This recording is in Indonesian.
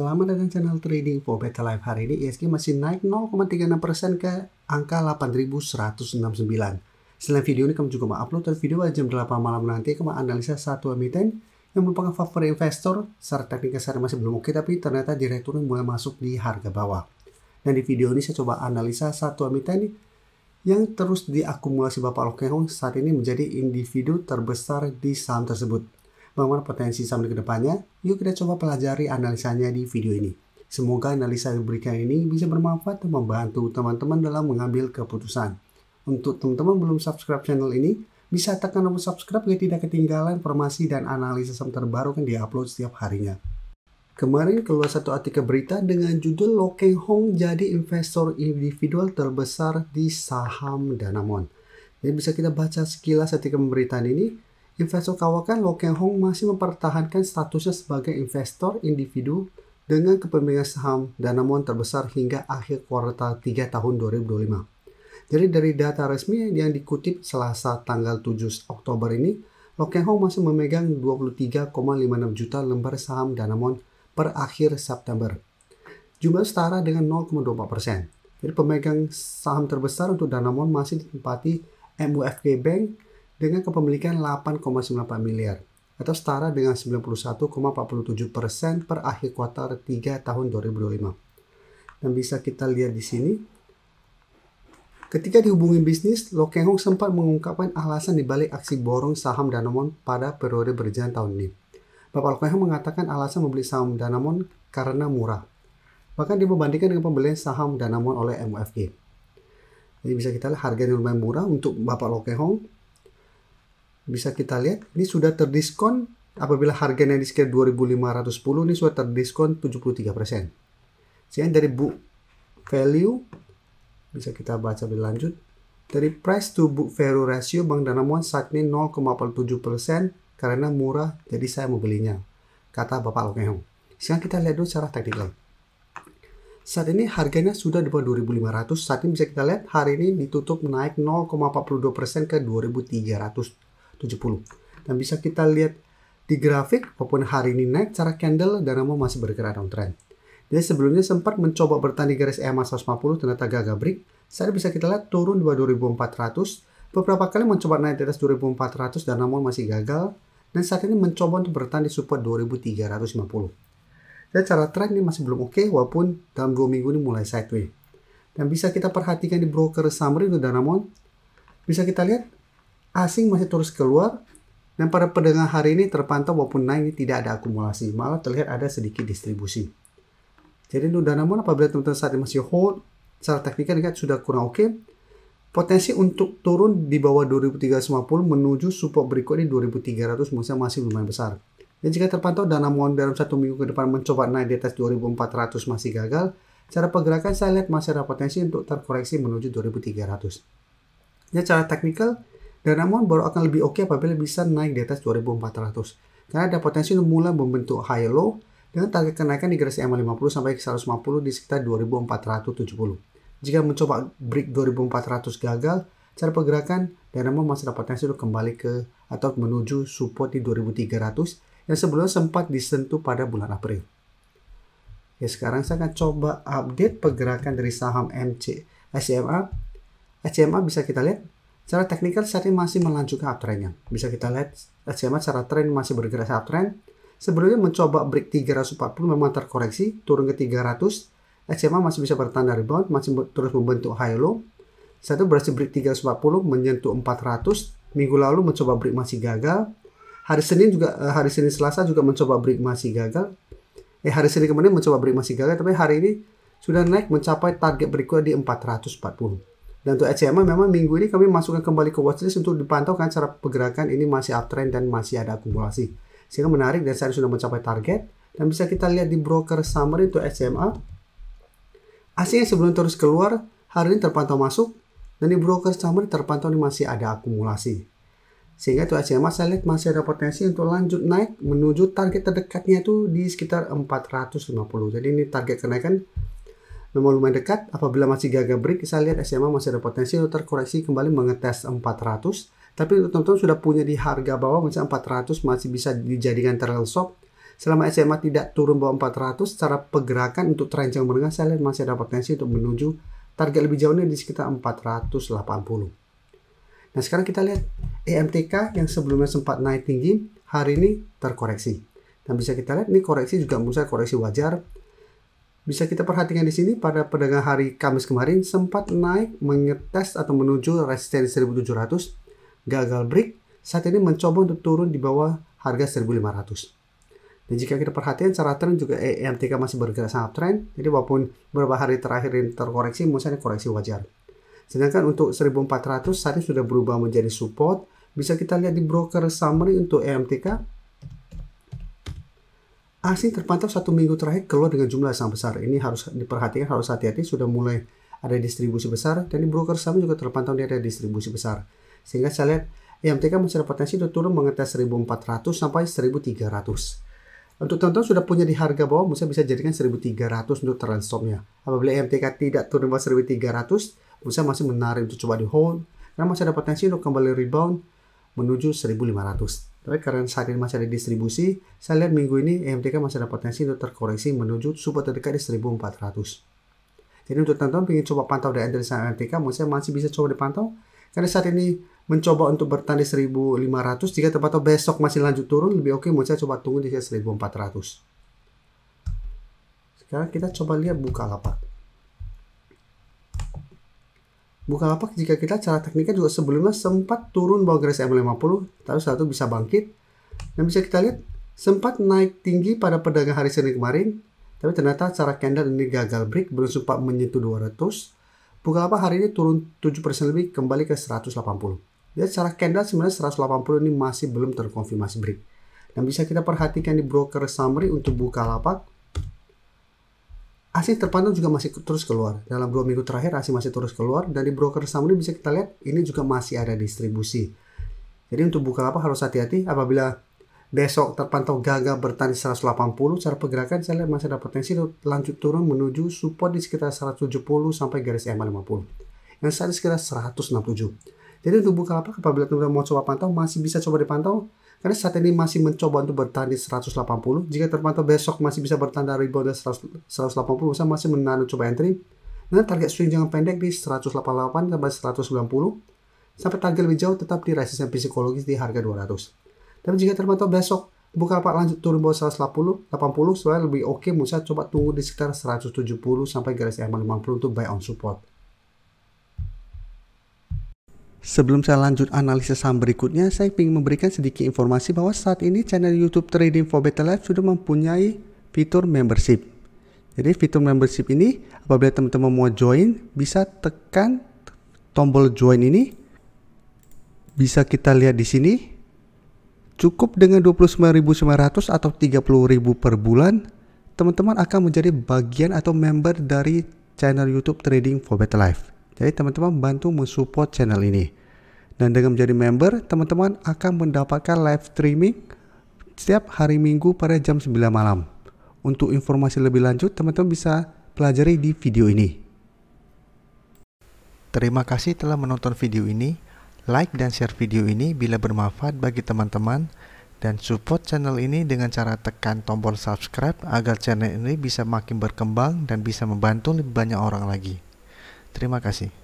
Selamat datang channel Trading for Better Life. Hari ini ISG masih naik 0,36% ke angka 8.169. Selain video ini kami juga mengupload video jam 8 malam nanti kami analisa satu emiten yang merupakan favorit investor. Secara teknikal saya masih belum oke, tapi ternyata direkturnya mulai masuk di harga bawah. Dan di video ini saya coba analisa satu emiten yang terus diakumulasi Bapak Loke Hong saat ini menjadi individu terbesar di saham tersebut. Bagaimana potensi saham ke depannya? Yuk kita coba pelajari analisanya di video ini. Semoga analisa yang diberikan ini bisa bermanfaat dan membantu teman-teman dalam mengambil keputusan. Untuk teman-teman belum subscribe channel ini, bisa tekan tombol subscribe agar tidak ketinggalan informasi dan analisis saham terbaru yang diupload setiap harinya. Kemarin keluar satu artikel berita dengan judul Loke Hong jadi investor individual terbesar di saham Danamon. Jadi bisa kita baca sekilas artikel pemberitaan ini. Investor kawakan Loke Hong masih mempertahankan statusnya sebagai investor individu dengan kepemilikan saham Danamon terbesar hingga akhir kuartal 3 tahun 2025. Jadi dari data resmi yang dikutip Selasa tanggal 7 Oktober ini, Loke Hong masih memegang 23,56 juta lembar saham Danamon per akhir September. Jumlah setara dengan 0,24%. Jadi pemegang saham terbesar untuk Danamon masih ditempati MUFG Bank dengan kepemilikan 8,94 miliar atau setara dengan 91,47% per akhir kuartal 3 tahun 2025. Dan bisa kita lihat di sini, ketika dihubungi bisnis, Loke Hong sempat mengungkapkan alasan dibalik aksi borong saham Danamon pada periode berjalan tahun ini. Bapak Loke Hong mengatakan alasan membeli saham Danamon karena murah. Bahkan dia membandingkan dengan pembelian saham Danamon oleh MUFG. Jadi bisa kita lihat harganya lumayan murah untuk Bapak Loke Hong. Bisa kita lihat ini sudah terdiskon apabila harganya di sekitar 2.510 ini sudah terdiskon 73%. Sehingga dari book value bisa kita baca lebih lanjut. Dari price to book value ratio Bank Danamon saat ini 0,47% karena murah jadi saya membelinya, kata Bapak Loke Hong. Sekarang kita lihat dulu secara teknikal. Saat ini harganya sudah di bawah 2.500. Saat ini bisa kita lihat hari ini ditutup naik 0,42% ke 2.370. Dan bisa kita lihat di grafik walaupun hari ini naik cara candle Danamon masih bergerak downtrend. Jadi sebelumnya sempat mencoba bertahan di garis EMA 150 ternyata gagal break. Saat bisa kita lihat turun di bawah 2.400. Beberapa kali mencoba naik di atas 2.400 Danamon masih gagal. Dan saat ini mencoba untuk bertahan di support 2.350. Dan cara trend ini masih belum oke walaupun dalam 2 minggu ini mulai sideways. Dan bisa kita perhatikan di broker summary untuk Danamon. Bisa kita lihat asing masih terus keluar dan pada perdagangan hari ini terpantau walaupun naik ini tidak ada akumulasi, malah terlihat ada sedikit distribusi. Jadi untuk Danamon apabila teman-teman saat ini masih hold, secara teknikal lihat sudah kurang oke. Potensi untuk turun di bawah 2.350 menuju support berikutnya di 2.300 masih lumayan besar. Dan jika terpantau Danamon dalam 1 minggu ke depan mencoba naik di atas 2.400 masih gagal, cara pergerakan saya lihat masih ada potensi untuk terkoreksi menuju 2.300. Jadi cara teknikal Danamon baru akan lebih oke apabila bisa naik di atas 2.400. Karena ada potensi untuk mulai membentuk high low dengan target kenaikan di garis EMA 50 sampai ke 150 di sekitar 2.470. Jika mencoba break 2.400 gagal, cara pergerakan Danamon masih ada potensi untuk kembali ke atau menuju support di 2.300 yang sebelumnya sempat disentuh pada bulan April. Ya, sekarang saya akan coba update pergerakan dari saham SCMA. SCMA bisa kita lihat secara teknikal saat ini masih melanjutkan uptrendnya. Bisa kita lihat SCMA secara tren masih bergerak uptrend. Sebelumnya mencoba break 340 memang terkoreksi turun ke 300. SCMA masih bisa bertahan dari rebound, masih terus membentuk high low. Saat itu berhasil break 340 menyentuh 400. Minggu lalu mencoba break masih gagal. Hari Senin Selasa juga mencoba break masih gagal. Hari Senin kemarin mencoba break masih gagal, tapi hari ini sudah naik mencapai target berikutnya di 440. Dan untuk SCMA memang minggu ini kami masukkan kembali ke watchlist untuk dipantau kan cara pergerakan ini masih uptrend dan masih ada akumulasi. Sehingga menarik dan saya sudah mencapai target. Dan bisa kita lihat di broker summary untuk SCMA. Asing yang sebelum terus keluar, hari ini terpantau masuk. Dan di broker summary terpantau ini masih ada akumulasi. Sehingga untuk SCMA saya lihat masih ada potensi untuk lanjut naik menuju target terdekatnya itu di sekitar 450. Jadi ini target kenaikan memang lumayan dekat. Apabila masih gagal break, saya lihat SCMA masih ada potensi untuk terkoreksi kembali mengetes 400. Tapi untuk teman-teman sudah punya di harga bawah, misalnya 400 masih bisa dijadikan trail stop. Selama SMA tidak turun bawah 400, secara pergerakan untuk terenjang menengah saya lihat masih ada potensi untuk menuju target lebih jauhnya di sekitar 480. Nah sekarang kita lihat EMTK yang sebelumnya sempat naik tinggi, hari ini terkoreksi. Dan bisa kita lihat ini koreksi juga menurut saya koreksi wajar. Bisa kita perhatikan di sini pada perdagangan hari Kamis kemarin sempat naik mengetes atau menuju resistensi 1700, gagal break. Saat ini mencoba untuk turun di bawah harga 1500. Dan jika kita perhatikan secara tren juga EMTK masih bergerak sangat tren. Jadi walaupun beberapa hari terakhir ini terkoreksi, menurut saya koreksi wajar. Sedangkan untuk 1400 saat ini sudah berubah menjadi support. Bisa kita lihat di broker summary untuk EMTK. Asing terpantau 1 minggu terakhir keluar dengan jumlah yang sangat besar. Ini harus diperhatikan, harus hati-hati, sudah mulai ada distribusi besar. Dan di broker summary juga terpantau dia ada distribusi besar. Sehingga saya lihat EMTK masih ada potensi untuk turun mengetes 1400 sampai 1300. Untuk teman-teman sudah punya di harga bawah, bisa jadikan 1300 untuk trend stopnya. Apabila EMTK tidak turun bawah 1300, bisa masih menarik untuk coba di hold. Karena masih ada potensi untuk kembali rebound menuju 1500. Tapi karena saat ini masih ada distribusi, saya lihat minggu ini EMTK masih ada potensi untuk terkoreksi menuju support terdekat di 1400. Jadi untuk teman-teman ingin coba pantau di entry saham EMTK, saya masih bisa coba dipantau. Karena saat ini mencoba untuk bertahan di 1500, jika terpantau besok masih lanjut turun, lebih oke saya coba tunggu di 1400. Sekarang kita coba lihat Bukalapak. Bukalapak jika kita cara tekniknya juga sebelumnya sempat turun bawah garis M50, tapi setelah itu bisa bangkit. Dan bisa kita lihat sempat naik tinggi pada perdagangan hari Senin kemarin, tapi ternyata cara candle ini gagal break, belum sempat menyentuh 200. Bukalapak hari ini turun 7% lebih kembali ke 180. Jadi secara candle sebenarnya 180 ini masih belum terkonfirmasi break. Dan bisa kita perhatikan di broker summary untuk Bukalapak. Asing terpantau juga masih terus keluar. Dalam 2 minggu terakhir asing masih terus keluar. Dan di broker summary bisa kita lihat ini juga masih ada distribusi. Jadi untuk Bukalapak harus hati-hati apabila besok terpantau gagal bertahan di 180, cara pergerakan saya lihat masih ada potensi lanjut turun menuju support di sekitar 170 sampai garis M50. Yang saat ini sekitar 167. Jadi untuk Bukalapak apabila teman-teman mau coba pantau masih bisa coba dipantau. Karena saat ini masih mencoba untuk bertahan di 180. Jika terpantau besok masih bisa bertahan dari rebound 180, saya masih menaruh coba entry. Dengan target swing jangka pendek di 188 sampai 190. Sampai target lebih jauh tetap di resistensi psikologis di harga 200. Tapi jika terpantau besok Bukalapak lanjut turun bawah 180, soalnya lebih oke saya coba tunggu di sekitar 170 sampai garis M50 untuk buy on support. Sebelum saya lanjut analisis saham berikutnya, saya ingin memberikan sedikit informasi bahwa saat ini channel YouTube Trading for Better Life sudah mempunyai fitur membership. Jadi fitur membership ini apabila teman-teman mau join, bisa tekan tombol join ini. Bisa kita lihat di sini. Cukup dengan 29.900 atau 30.000 per bulan, teman-teman akan menjadi bagian atau member dari channel YouTube Trading for Better Life. Jadi teman-teman bantu mensupport channel ini. Dan dengan menjadi member, teman-teman akan mendapatkan live streaming setiap hari Minggu pada jam 9 malam. Untuk informasi lebih lanjut, teman-teman bisa pelajari di video ini. Terima kasih telah menonton video ini. Like dan share video ini bila bermanfaat bagi teman-teman. Dan support channel ini dengan cara tekan tombol subscribe agar channel ini bisa makin berkembang dan bisa membantu lebih banyak orang lagi. Terima kasih.